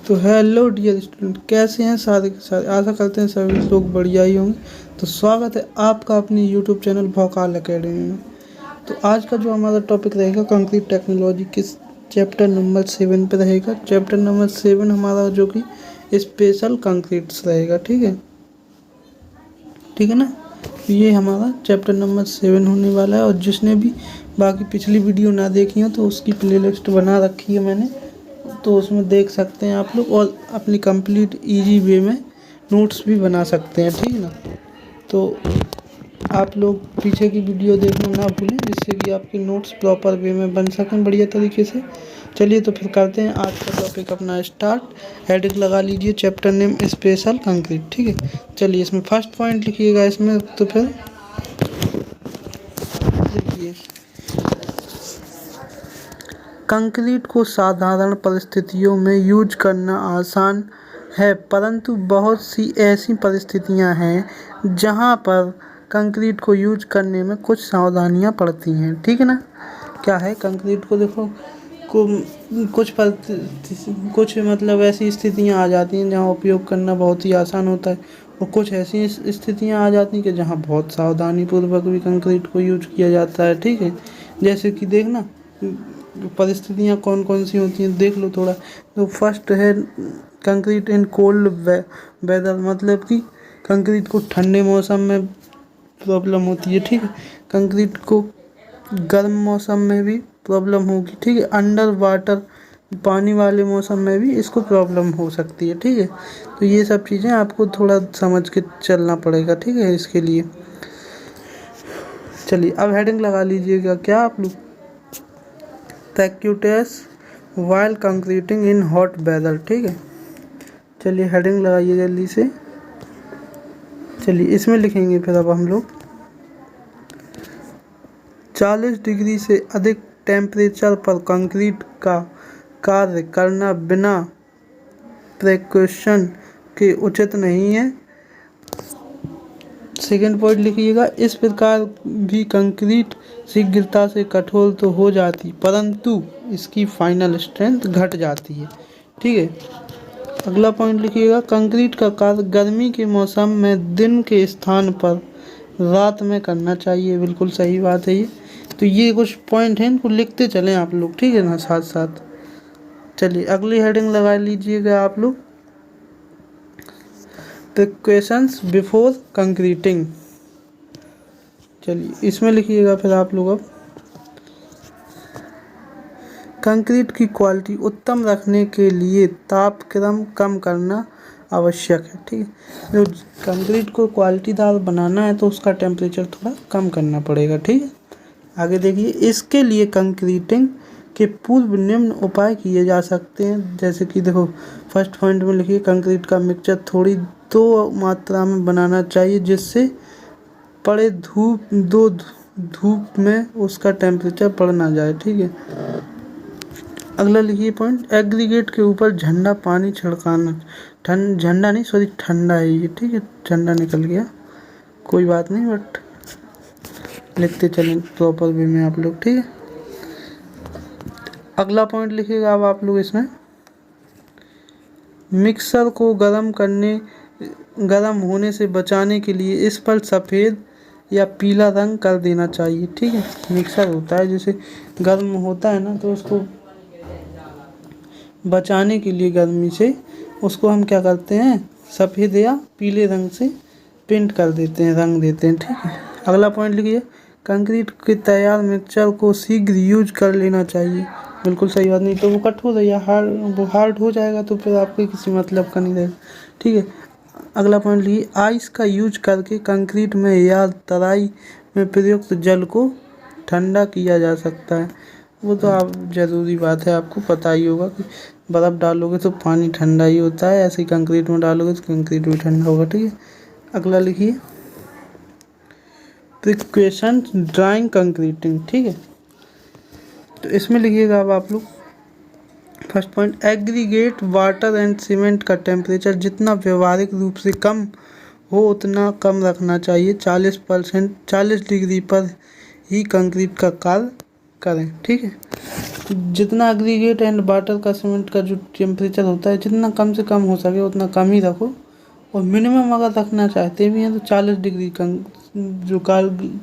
तो hello dear student, कैसे हैं सारे के सारे। आशा करते हैं सभी लोग बढ़िया ही होंगे। तो स्वागत है आपका अपनी यूट्यूब चैनल भौकाल एकेडमी में। तो आज का जो हमारा टॉपिक रहेगा कंक्रीट टेक्नोलॉजी किस चैप्टर नंबर 7 पे रहेगा। चैप्टर नंबर 7 हमारा जो कि स्पेशल कंक्रीट्स रहेगा। ठीक है ना। ये हमारा चैप्टर नंबर 7 होने वाला है। और जिसने भी बाकी पिछली वीडियो ना देखी हो तो उसकी प्लेलिस्ट बना रखी है मैंने, तो उसमें देख सकते हैं आप लोग। और अपनी कंप्लीट इजी वे में नोट्स भी बना सकते हैं। ठीक है ना। तो आप लोग पीछे की वीडियो देखना ना भूलें, जिससे कि आपके नोट्स प्रॉपर वे में बन सकें बढ़िया तरीके से। चलिए तो फिर करते हैं आज का टॉपिक अपना स्टार्ट। हेडिंग लगा लीजिए चैप्टर नेम स्पेशल कंक्रीट। ठीक है, चलिए इसमें फर्स्ट पॉइंट लिखिएगा इसमें। तो फिर देखिए, कंक्रीट को साधारण परिस्थितियों में यूज करना आसान है, परंतु बहुत सी ऐसी परिस्थितियां हैं जहां पर कंक्रीट को यूज करने में कुछ सावधानियां पड़ती हैं। ठीक है ना। क्या है, कंक्रीट को देखो कुछ मतलब ऐसी स्थितियां आ जाती हैं जहां उपयोग करना बहुत ही आसान होता है, और कुछ ऐसी स्थितियां आ जाती हैं कि जहां बहुत सावधानी पूर्वक भी कंक्रीट को यूज किया जाता है। ठीक है, जैसे कि देखना परिस्थितियाँ कौन कौन सी होती हैं, देख लो थोड़ा। तो फर्स्ट है कंक्रीट इन कोल्ड वेदर, मतलब कि कंक्रीट को ठंडे मौसम में प्रॉब्लम होती है। ठीक है, कंक्रीट को गर्म मौसम में भी प्रॉब्लम होगी। ठीक है, अंडर वाटर पानी वाले मौसम में भी इसको प्रॉब्लम हो सकती है। ठीक है, तो ये सब चीज़ें आपको थोड़ा समझ के चलना पड़ेगा। ठीक है, इसके लिए चलिए अब हेडिंग लगा लीजिएगा क्या आप लोग, practice while concreting in hot weather. ठीक है, चलिए हेडिंग लगाइए जल्दी से। चलिए इसमें लिखेंगे फिर अब हम लोग 40 डिग्री से अधिक टेम्परेचर पर कंक्रीट का कार्य करना बिना प्रिकॉशन के उचित नहीं है। सेकेंड पॉइंट लिखिएगा, इस प्रकार भी कंक्रीट शीघ्रता से कठोर तो हो जाती, परंतु इसकी फाइनल स्ट्रेंथ घट जाती है। ठीक है, अगला पॉइंट लिखिएगा, कंक्रीट का कार्य गर्मी के मौसम में दिन के स्थान पर रात में करना चाहिए। बिल्कुल सही बात है ये। तो ये कुछ पॉइंट हैं, इनको लिखते चलें आप लोग। ठीक है ना, साथ साथ। चलिए अगली हेडिंग लगा लीजिएगा आप लोग, प्रिकॉशंस बिफोर कंक्रीटिंग। चलिए इसमें लिखिएगा फिर आप लोग, अब कंक्रीट की क्वालिटी उत्तम रखने के लिए तापक्रम कम करना आवश्यक है। ठीक है, जो कंक्रीट को क्वालिटीदार बनाना है तो उसका टेम्परेचर थोड़ा कम करना पड़ेगा। ठीक है, आगे देखिए, इसके लिए कंक्रीटिंग के पूर्व निम्न उपाय किए जा सकते हैं। जैसे कि देखो फर्स्ट पॉइंट में लिखिए, कंक्रीट का मिक्सचर थोड़ी दो मात्रा में बनाना चाहिए, जिससे पड़े धूप में उसका टेम्परेचर बढ़ ना जाए। ठीक है, अगला लिखिए पॉइंट, एग्रीगेट के ऊपर झंडा पानी छिड़काना। झंडा नहीं, सॉरी ठंडा है ये। ठीक है, झंडा निकल गया, कोई बात नहीं, बट लिखते चलें प्रॉपर वे में आप लोग। ठीक है, अगला पॉइंट लिखिएगा अब आप लोग इसमें, मिक्सर को गर्म होने से बचाने के लिए इस पर सफ़ेद या पीला रंग कर देना चाहिए। ठीक है, मिक्सर होता है जैसे गर्म होता है ना, तो उसको बचाने के लिए गर्मी से उसको हम क्या करते हैं, सफ़ेद या पीले रंग से पेंट कर देते हैं, रंग देते हैं। ठीक है, अगला पॉइंट लिखिए, कंक्रीट के तैयार मिक्सचर को शीघ्र यूज कर लेना चाहिए। बिल्कुल सही बात, नहीं तो वो कठोर है या हार्ड हो जाएगा, तो फिर आपके किसी मतलब का नहीं रहेगा। ठीक है, अगला पॉइंट लिखिए, आइस का यूज करके कंक्रीट में या तराई में प्रयुक्त जल को ठंडा किया जा सकता है। वो तो आप ज़रूरी बात है, आपको पता ही होगा कि बर्फ़ डालोगे तो पानी ठंडा ही होता है, ऐसे ही कंक्रीट में डालोगे तो कंक्रीट भी ठंडा होगा। ठीक है, अगला लिखिए, प्रिकॉशन ड्राइंग कंक्रीटिंग। ठीक है, तो इसमें लिखिएगा अब आप लोग first point, aggregate water and cement का टेम्परेचर जितना व्यवहारिक रूप से कम हो उतना कम रखना चाहिए। 40 डिग्री पर ही कंक्रीट का कार्य करें। ठीक है, जितना एग्रीगेट एंड वाटर का सीमेंट का जो टेम्परेचर होता है, जितना कम से कम हो सके उतना कम ही रखो। और मिनिमम अगर रखना चाहते भी हैं तो 40 डिग्री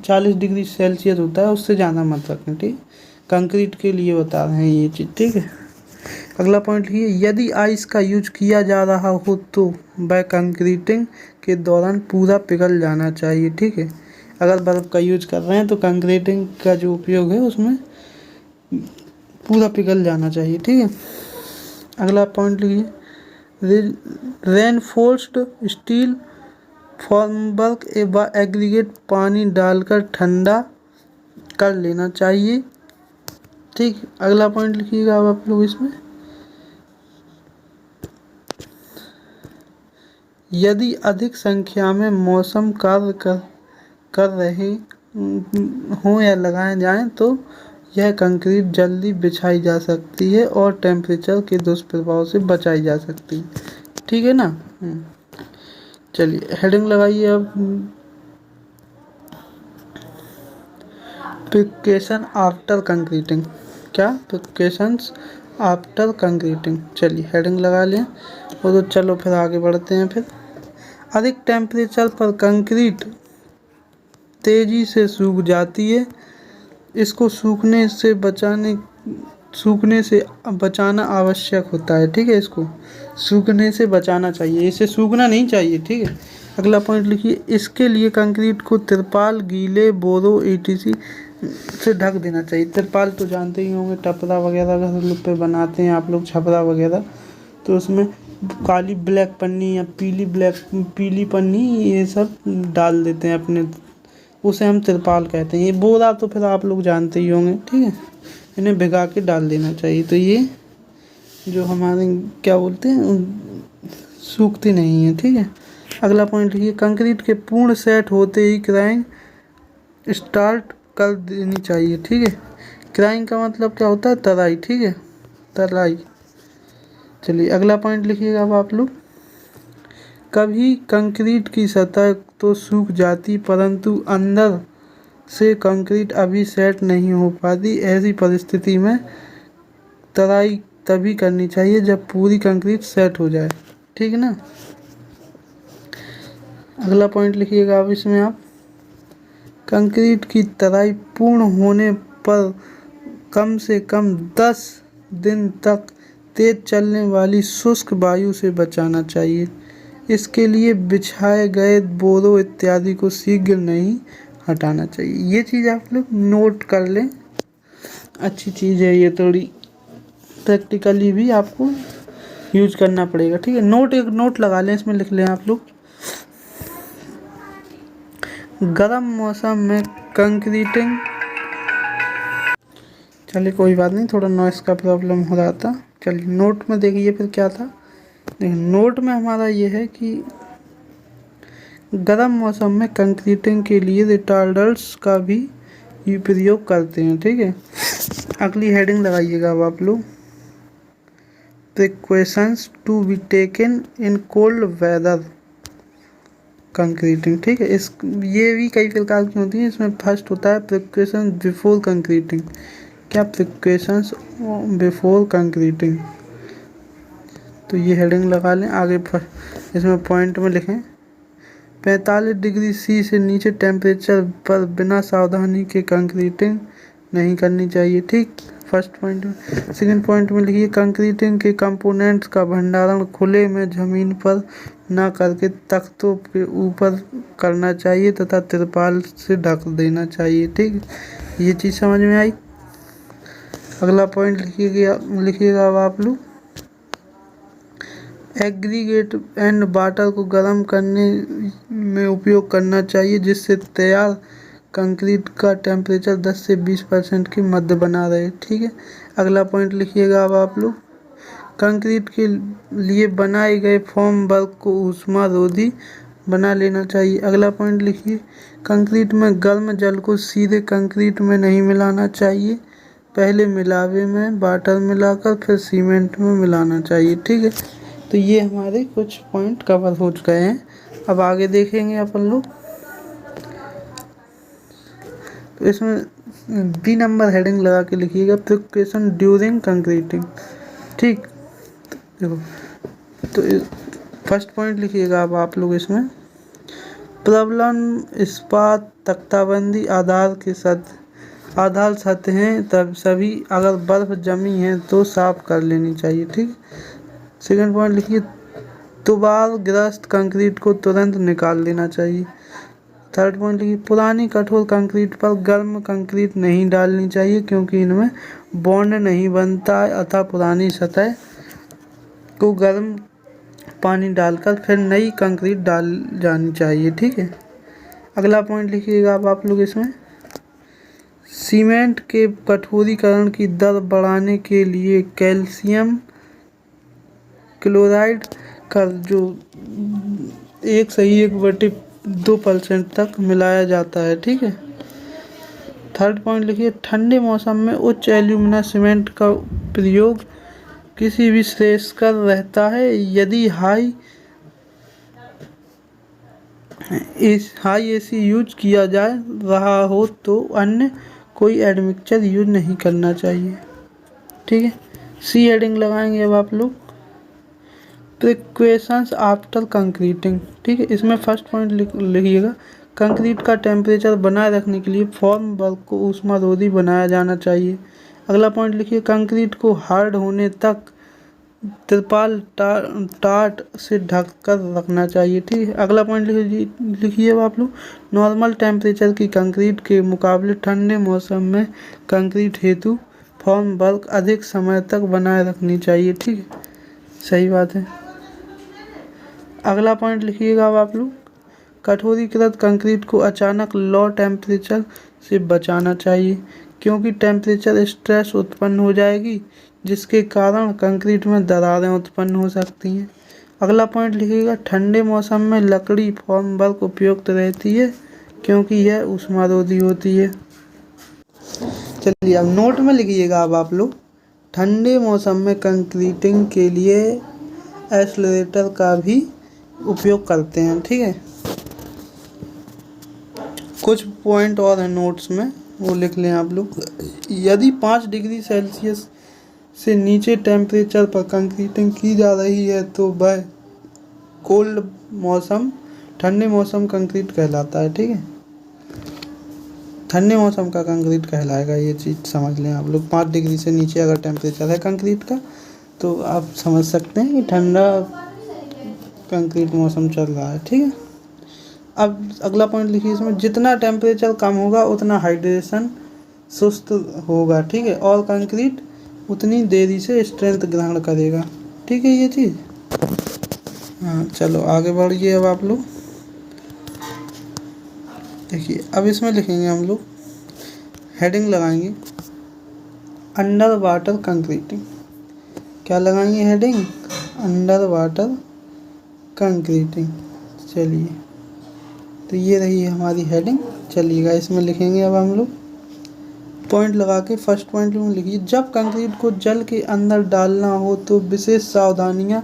40 डिग्री सेल्सियस होता है, उससे ज़्यादा मत रखें, ठीक। कंक्रीट के लिए बता रहे हैं ये चीज़, ठीक है। अगला पॉइंट लिखिए, यदि आइस का यूज किया जा रहा हो तो वह कंक्रीटिंग के दौरान पूरा पिघल जाना चाहिए, ठीक है। अगर बर्फ़ का यूज कर रहे हैं तो कंक्रीटिंग का जो उपयोग है उसमें पूरा पिघल जाना चाहिए, ठीक है। अगला पॉइंट लिखिए, रेनफोर्स्ड स्टील फॉर्मवर्क व एग्रीगेट पानी डालकर ठंडा कर लेना चाहिए, ठीक। अगला पॉइंट लिखिएगा अब आप लोग इसमें, यदि अधिक संख्या में मौसम कार्य कर रहे हों या लगाए जाएं तो यह कंक्रीट जल्दी बिछाई जा सकती है और टेम्परेचर के दुष्प्रभाव से बचाई जा सकती है, ठीक है ना। चलिए हेडिंग लगाइए अब, प्रिकॉशन आफ्टर कंक्रीटिंग। क्या प्रिकॉशंस आफ्टर कंक्रीटिंग, चलिए हेडिंग लगा लें। और तो चलो फिर आगे बढ़ते हैं। फिर अधिक टेम्परेचर पर कंक्रीट तेज़ी से सूख जाती है, इसको सूखने से बचाना आवश्यक होता है, ठीक है। इसको सूखने से बचाना चाहिए, इसे सूखना नहीं चाहिए, ठीक है। अगला पॉइंट लिखिए, इसके लिए कंक्रीट को तिरपाल, गीले बोरो ETC से ढक देना चाहिए। तिरपाल तो जानते ही होंगे, टपरा वगैरह घर पे बनाते हैं आप लोग, छपरा वगैरह, तो उसमें काली ब्लैक पन्नी या पीली पन्नी ये सब डाल देते हैं अपने, उसे हम तिरपाल कहते हैं। ये बोरा तो फिर आप लोग जानते ही होंगे, ठीक है। इन्हें भिगा के डाल देना चाहिए, तो ये जो हमारे क्या बोलते हैं सूखती नहीं है, ठीक है। अगला पॉइंट लिखिए, कंक्रीट के पूर्ण सेट होते ही क्राइंग स्टार्ट कर देनी चाहिए, ठीक है। क्राइंग का मतलब क्या होता है, तराई, ठीक है, तराई। चलिए अगला पॉइंट लिखिएगा अब आप लोग, कभी कंक्रीट की सतह तो सूख जाती परंतु अंदर से कंक्रीट अभी सेट नहीं हो पाती, ऐसी परिस्थिति में तराई तभी करनी चाहिए जब पूरी कंक्रीट सेट हो जाए, ठीक है ना। अगला पॉइंट लिखिएगा अब इसमें आप, कंक्रीट की तराई पूर्ण होने पर कम से कम 10 दिन तक तेज चलने वाली शुष्क वायु से बचाना चाहिए। इसके लिए बिछाए गए बोरों इत्यादि को शीघ्र नहीं हटाना चाहिए। ये चीज़ आप लोग नोट कर लें, अच्छी चीज़ है ये, थोड़ी प्रैक्टिकली भी आपको यूज करना पड़ेगा, ठीक है। एक नोट लगा लें, इसमें लिख लें आप लोग, गर्म मौसम में कंक्रीटिंग, चलिए कोई बात नहीं, थोड़ा नॉइस का प्रॉब्लम हो रहा था। चलिए नोट में देखिए फिर क्या था, देखिए नोट में हमारा ये है कि गर्म मौसम में कंक्रीटिंग के लिए रिटार्डर्स का भी प्रयोग करते हैं, ठीक है। अगली हेडिंग लगाइएगा अब आप लोग, precautions to be taken in cold weather concreting, ठीक है। ये भी कई प्रकार की होती हैं, इसमें फर्स्ट होता है प्रिकॉशंस बिफोर कंक्रीटिंग। क्या प्रिकॉशंस बिफोर कंक्रीटिंग, तो ये हेडिंग लगा लें। आगे इसमें पॉइंट में लिखें, 45 डिग्री C से नीचे टेम्परेचर पर बिना सावधानी के कंक्रीटिंग नहीं करनी चाहिए, ठीक, फर्स्ट पॉइंट में। सेकंड पॉइंट में लिखिए, कंक्रीटिंग के कंपोनेंट्स का भंडारण खुले में ज़मीन पर ना करके तख्तों के ऊपर करना चाहिए तथा तिरपाल से ढक देना चाहिए, ठीक। ये चीज़ समझ में आई। अगला पॉइंट लिखिएगा अब आप लोग, एग्रीगेट एंड वाटर को गर्म करने में उपयोग करना चाहिए जिससे तैयार कंक्रीट का टेम्परेचर 10 से 20% के मध्य बना रहे, ठीक है। अगला पॉइंट लिखिएगा अब आप लोग, कंक्रीट के लिए बनाए गए फॉर्म वर्क को ऊष्मारोधी बना लेना चाहिए। अगला पॉइंट लिखिए, कंक्रीट में गर्म जल को सीधे कंक्रीट में नहीं मिलाना चाहिए, पहले मिलावे में वाटर मिलाकर फिर सीमेंट में मिलाना चाहिए, ठीक है। तो ये हमारे कुछ पॉइंट कवर हो चुके हैं, अब आगे देखेंगे अपन लोग। तो इसमें बी नंबर हेडिंग लगा के लिखिएगा प्रिपरेशन ड्यूरिंग कंक्रीटिंग। ठीक, देखो तो फर्स्ट पॉइंट लिखिएगा अब आप लोग इसमें, प्रबलन इस्पात तख्ताबंदी आधार सतहें तब सभी अगर बर्फ जमी है तो साफ कर लेनी चाहिए। ठीक, सेकंड पॉइंट लिखिए, तुबार ग्रस्त कंक्रीट को तुरंत निकाल लेना चाहिए। थर्ड पॉइंट लिखिए, पुरानी कठोर कंक्रीट पर गर्म कंक्रीट नहीं डालनी चाहिए क्योंकि इनमें बॉन्ड नहीं बनता है, अतः पुरानी सतह को गर्म पानी डालकर फिर नई कंक्रीट डाल जानी चाहिए। ठीक है, अगला पॉइंट लिखिएगा अब आप लोग इसमें, सीमेंट के कठोरीकरण की दर बढ़ाने के लिए कैल्शियम क्लोराइड का जो 1/2% तक मिलाया जाता है। ठीक है, थर्ड पॉइंट लिखिए, ठंडे मौसम में उच्च एल्यूमिना सीमेंट का प्रयोग किसी भी श्रेयस्कर रहता है। यदि हाई एसी यूज किया जा रहा हो तो अन्य कोई एडमिक्सचर यूज नहीं करना चाहिए। ठीक है, सी हेडिंग लगाएंगे अब आप लोग, प्रिकॉशंस आफ्टर कंक्रीटिंग। ठीक है, इसमें फर्स्ट पॉइंट लिखिएगा, कंक्रीट का टेम्परेचर बनाए रखने के लिए फॉर्म वर्क को ऊष्मारोधी बनाया जाना चाहिए। अगला पॉइंट लिखिए, कंक्रीट को हार्ड होने तक तिरपाल टाट से ढक कर रखना चाहिए। ठीक है, अगला पॉइंट लिखिए आप लोग, नॉर्मल टेम्परेचर की कंक्रीट के मुकाबले ठंडे मौसम में कंक्रीट हेतु फॉर्म वर्क अधिक समय तक बनाए रखनी चाहिए। ठीक है, सही बात है। अगला पॉइंट लिखिएगा अब आप लोग, कठोरीकृत कंक्रीट को अचानक लो टेम्परेचर से बचाना चाहिए क्योंकि टेम्परेचर स्ट्रेस उत्पन्न हो जाएगी जिसके कारण कंक्रीट में दरारें उत्पन्न हो सकती हैं। अगला पॉइंट लिखिएगा, ठंडे मौसम में लकड़ी फॉर्म वर्क उपयुक्त रहती है क्योंकि यह ऊष्मारोधी होती है। चलिए अब नोट में लिखिएगा अब आप लोग, ठंडे मौसम में कंक्रीटिंग के लिए एक्सेलरेटर का भी उपयोग करते हैं। ठीक है, कुछ पॉइंट और हैं नोट्स में, वो लिख लें आप लोग। यदि 5 डिग्री सेल्सियस से नीचे टेम्परेचर पर कंक्रीटिंग की जा रही है तो वह कोल्ड मौसम ठंडे मौसम कंक्रीट कहलाता है। ठीक है, ठंडे मौसम का कंक्रीट कहलाएगा, ये चीज़ समझ लें आप लोग। 5 डिग्री से नीचे अगर टेम्परेचर है कंक्रीट का तो आप समझ सकते हैं कि ठंडा कंक्रीट मौसम चल रहा है। ठीक है, अब अगला पॉइंट लिखिए इसमें, जितना टेम्परेचर कम होगा उतना हाइड्रेशन सुस्त होगा। ठीक है, और कंक्रीट उतनी देरी से स्ट्रेंथ ग्रहण करेगा। ठीक है ये चीज़। हाँ चलो आगे बढ़िए अब आप लोग देखिए, अब इसमें लिखेंगे हम लोग, हेडिंग लगाएंगे अंडर वाटर कंक्रीटिंग। क्या लगाएंगे हेडिंग, अंडर वाटर कंक्रीटिंग। चलिए तो ये रही है हमारी हेडिंग। चलिएगा इसमें लिखेंगे अब हम लोग पॉइंट लगा के। फर्स्ट पॉइंट में लिखिए, जब कंक्रीट को जल के अंदर डालना हो तो विशेष सावधानियां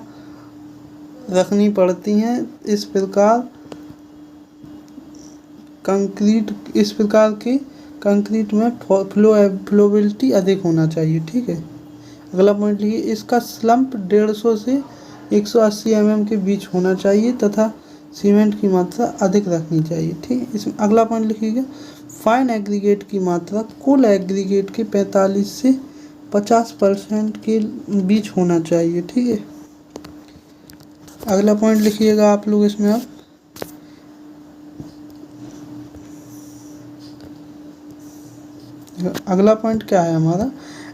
रखनी पड़ती हैं। इस प्रकार के कंक्रीट में फ्लोबिलिटी अधिक होना चाहिए। ठीक है, अगला पॉइंट लिखिए, इसका स्लम्प 150 से 180 mm के बीच होना चाहिए तथा सीमेंट की मात्रा अधिक रखनी चाहिए। ठीक है, इसमें अगला पॉइंट लिखिएगा, फाइन एग्रीगेट की मात्रा कुल एग्रीगेट के 45 से 50% के बीच होना चाहिए। ठीक है, अगला पॉइंट लिखिएगा आप लोग इसमें, आप अगला पॉइंट क्या है हमारा,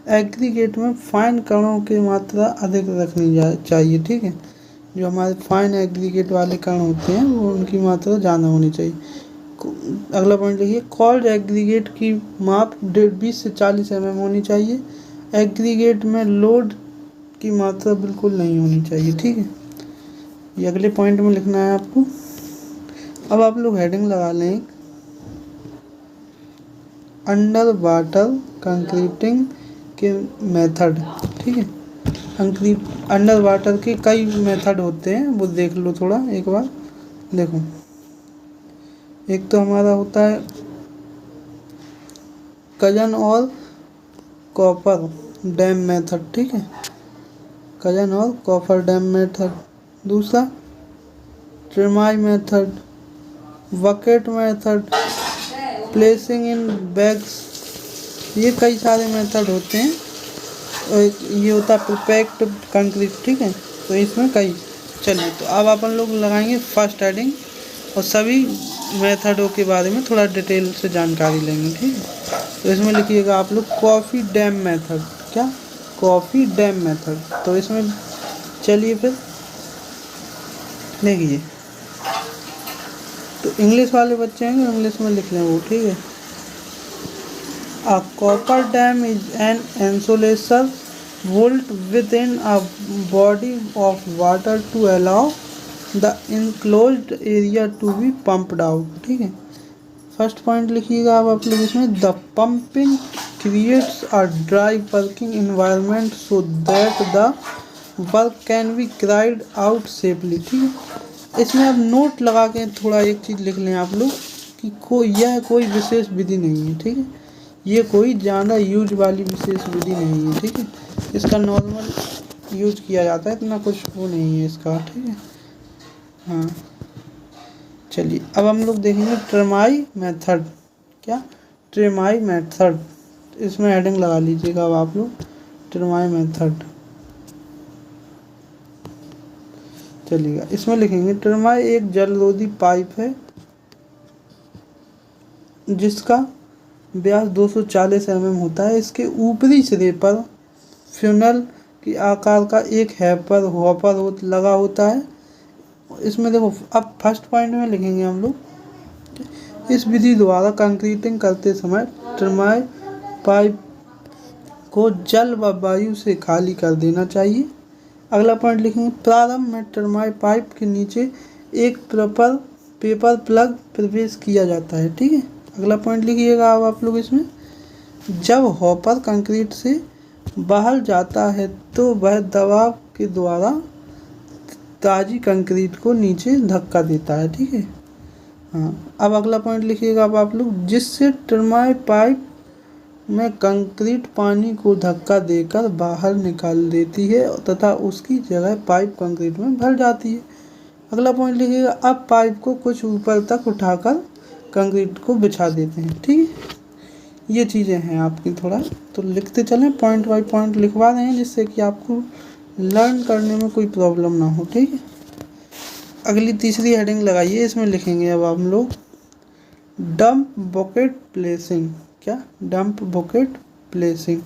एग्रीगेट में फाइन कणों की मात्रा अधिक रखनी चाहिए। ठीक है, जो हमारे फाइन एग्रीगेट वाले कण होते हैं वो उनकी मात्रा ज़्यादा होनी चाहिए। अगला पॉइंट लिखिए, कोल्ड एग्रीगेट की माप 20 से 40 mm होनी चाहिए। एग्रीगेट में लोड की मात्रा बिल्कुल नहीं होनी चाहिए। ठीक है, ये अगले पॉइंट में लिखना है आपको। अब आप लोग हेडिंग लगा लें, अंडर वाटर कंक्रीटिंग के मेथड। ठीक है, अंडर वाटर के कई मेथड होते हैं, वो देख लो थोड़ा एक बार। देखो, एक तो हमारा होता है कजन और कॉपर डैम मेथड, ठीक है, कजन और कॉपर डैम मेथड। दूसरा ट्रेमाई मेथड, बकेट मेथड, प्लेसिंग इन बैग्स, ये कई सारे मेथड होते हैं। और ये होता है परफेक्ट कंक्रीट, ठीक है। तो इसमें कई, चलिए तो अब अपन लोग लगाएंगे फर्स्ट हेडिंग और सभी मेथडों के बारे में थोड़ा डिटेल से जानकारी लेंगे, ठीक है। तो इसमें लिखिएगा आप लोग कॉफ़ी डैम मेथड, क्या, कॉफ़ी डैम मेथड। तो इसमें चलिए फिर देखिए, तो इंग्लिश वाले बच्चे हैं इंग्लिश में लिख लें वो, ठीक है। A copper dam is an insulation vault within a body of water to allow the enclosed area to be pumped out, ठीक है। फर्स्ट पॉइंट लिखिएगा आप लोग इसमें, the pumping creates a dry working environment so that the work can be cried out safely, ठीक है। इसमें अब नोट लगा के थोड़ा एक चीज़ लिख लें आप लोग कि यह कोई विशेष विधि नहीं है, ठीक है, ये कोई ज़्यादा यूज वाली विशेष विधि नहीं है, ठीक है। इसका नॉर्मल यूज किया जाता है, इतना कुछ वो नहीं है इसका, ठीक है। हाँ चलिए अब हम लोग देखेंगे ट्रेमाई मेथड, क्या, ट्रेमाई मेथड। इसमें हेडिंग लगा लीजिएगा अब आप लोग, ट्रेमाई मेथड। चलिएगा इसमें लिखेंगे ट्रेमाई एक जलरोधी पाइप है जिसका व्यास 240 mm होता है। इसके ऊपरी सिरे पर फ्यूनल के आकार का एक हॉपर लगा होता है। इसमें देखो अब फर्स्ट पॉइंट में लिखेंगे हम लोग, इस विधि द्वारा कंक्रीटिंग करते समय ट्रेमाई पाइप को जल व वायु से खाली कर देना चाहिए। अगला पॉइंट लिखेंगे, प्रारंभ में ट्रेमाई पाइप के नीचे एक पेपर प्लग प्रवेश किया जाता है, ठीक है। अगला पॉइंट लिखिएगा अब आप लोग इसमें, जब हॉपर कंक्रीट से बाहर जाता है तो वह दबाव के द्वारा ताज़ी कंक्रीट को नीचे धक्का देता है, ठीक है। हाँ अब अगला पॉइंट लिखिएगा अब आप लोग, जिससे ट्रेमाई पाइप में कंक्रीट पानी को धक्का देकर बाहर निकाल देती है तथा उसकी जगह पाइप कंक्रीट में भर जाती है। अगला पॉइंट लिखिएगा, अब पाइप को कुछ ऊपर तक उठाकर कंक्रीट को बिछा देते हैं, ठीक है। ये चीज़ें हैं आपकी, थोड़ा तो लिखते चलें, पॉइंट बाय पॉइंट लिखवा रहे हैं जिससे कि आपको लर्न करने में कोई प्रॉब्लम ना हो, ठीक है। अगली तीसरी हेडिंग लगाइए, इसमें लिखेंगे अब हम लोग डंप बकेट प्लेसिंग, क्या, डंप बकेट प्लेसिंग।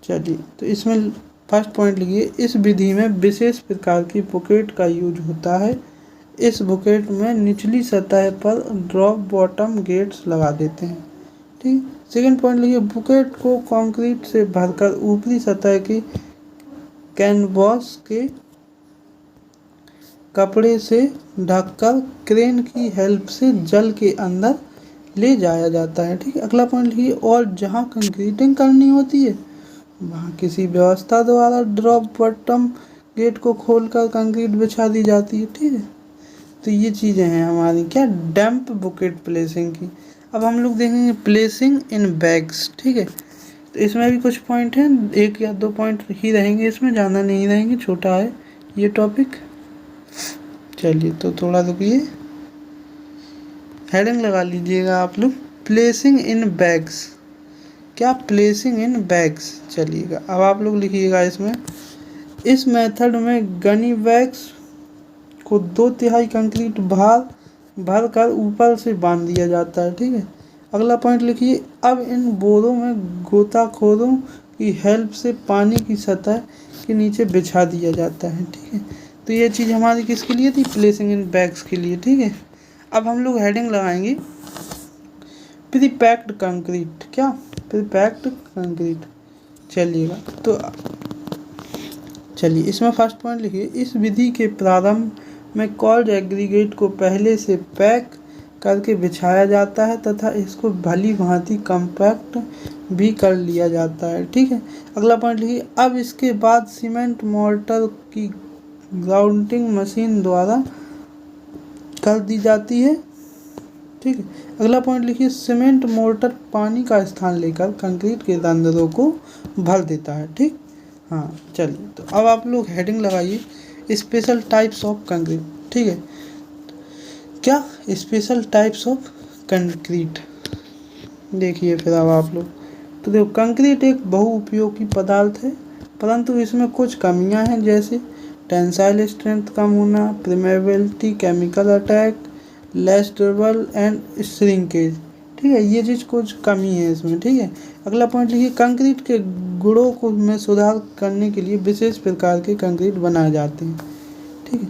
चलिए तो इसमें फर्स्ट पॉइंट लिखिए, इस विधि में विशेष प्रकार की बुकेट का यूज होता है। इस बुकेट में निचली सतह पर ड्रॉप बॉटम गेट्स लगा देते हैं, ठीक। सेकंड पॉइंट लिखिए, बुकेट को कंक्रीट से भरकर ऊपरी सतह के कैनवास के कपड़े से ढककर क्रेन की हेल्प से जल के अंदर ले जाया जाता है, ठीक है। अगला पॉइंट लिखिए, और जहाँ कंक्रीटिंग करनी होती है वहाँ किसी व्यवस्था द्वारा ड्रॉप बॉटम गेट को खोलकर कंक्रीट बिछा दी जाती है, ठीक है। तो ये चीज़ें हैं हमारी, क्या, डंप बुकेट प्लेसिंग की। अब हम लोग देखेंगे प्लेसिंग इन बैग्स, ठीक है। तो इसमें भी कुछ पॉइंट हैं, एक या दो पॉइंट ही रहेंगे इसमें, ज़्यादा नहीं रहेंगे, छोटा है ये टॉपिक। चलिए तो थोड़ा रुकिए, हेडिंग लगा लीजिएगा आप लोग, प्लेसिंग इन बैग्स, क्या, प्लेसिंग इन बैग्स। चलिएगा अब आप लोग लिखिएगा इसमें, इस मेथड में गनी बैग्स को 2/3 कंक्रीट भर कर ऊपर से बांध दिया जाता है, ठीक है। अगला पॉइंट लिखिए, अब इन बोरों में गोताखोरों की हेल्प से पानी की सतह के नीचे बिछा दिया जाता है, ठीक है। तो ये चीज़ हमारी किसके लिए थी, प्लेसिंग इन बैग्स के लिए, ठीक है। अब हम लोग हेडिंग लगाएंगे प्रीपैक्ड कंक्रीट, क्या, प्रीपैक्ड कंक्रीट। चलिएगा तो चलिए इसमें फर्स्ट पॉइंट लिखिए, इस विधि के प्रारंभ में कॉल्ड एग्रीगेट को पहले से पैक करके बिछाया जाता है तथा इसको भली भांति कंपैक्ट भी कर लिया जाता है, ठीक है। अगला पॉइंट लिखिए, अब इसके बाद सीमेंट मोर्टर की ग्राउंडिंग मशीन द्वारा कर दी जाती है ठीक है। अगला पॉइंट लिखिए, सीमेंट मोर्टार पानी का स्थान लेकर कंक्रीट के रंध्रों को भर देता है। ठीक, हाँ चलिए, तो अब आप लोग हेडिंग लगाइए स्पेशल टाइप्स ऑफ कंक्रीट। ठीक है, क्या स्पेशल टाइप्स ऑफ कंक्रीट, देखिए फिर अब आप लोग, तो देखो कंक्रीट एक बहुउपयोगी पदार्थ है, परंतु इसमें कुछ कमियां हैं, जैसे टेंसाइल स्ट्रेंथ कम होना, permeability, chemical attack, less durable and shrinkage. ठीक है, ये चीज़ कुछ कमी है इसमें। ठीक है, अगला पॉइंट लिखिए, कंक्रीट के गुणों को में सुधार करने के लिए विशेष प्रकार के कंक्रीट बनाए जाते हैं। ठीक है,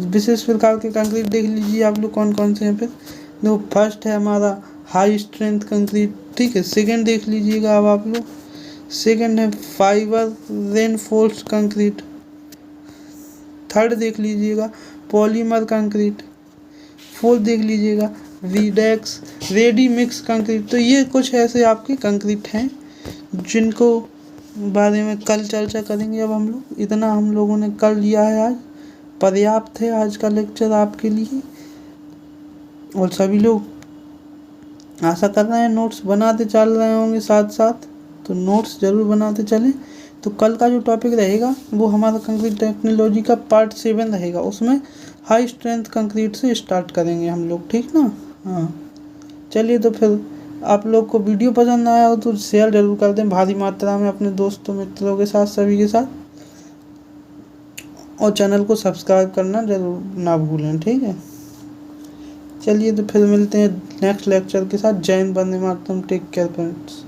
विशेष प्रकार के कंक्रीट देख लीजिए आप लोग कौन कौन से हैं। फिर देखो, फर्स्ट है हमारा हाई स्ट्रेंथ कंक्रीट। ठीक है, सेकंड देख लीजिएगा अब आप लोग, सेकंड है फाइबर रेनफोर्स्ड कंक्रीट। थर्ड देख लीजिएगा पॉलीमर कंक्रीट। फोर्थ देख लीजिएगा रीडेक्स रेडी मिक्स कंक्रीट। तो ये कुछ ऐसे आपके कंक्रीट हैं जिनको बारे में कल चर्चा करेंगे। अब हम लोग इतना हम लोगों ने कर लिया है, आज पर्याप्त है आज का लेक्चर आपके लिए। और सभी लोग आशा कर रहे हैं नोट्स बनाते चल रहे होंगे साथ साथ, तो नोट्स ज़रूर बनाते चलें। तो कल का जो टॉपिक रहेगा वो हमारा कंक्रीट टेक्नोलॉजी का पार्ट 7 रहेगा, उसमें हाई स्ट्रेंथ कंक्रीट से स्टार्ट करेंगे हम लोग। ठीक ना, हाँ चलिए, तो फिर आप लोग को वीडियो पसंद आया हो तो शेयर जरूर कर दें भारी मात्रा में अपने दोस्तों मित्रों के साथ, सभी के साथ, और चैनल को सब्सक्राइब करना जरूर ना भूलें। ठीक है, चलिए तो फिर मिलते हैं नेक्स्ट लेक्चर के साथ। जय Hind, Vande Mataram, take care friends.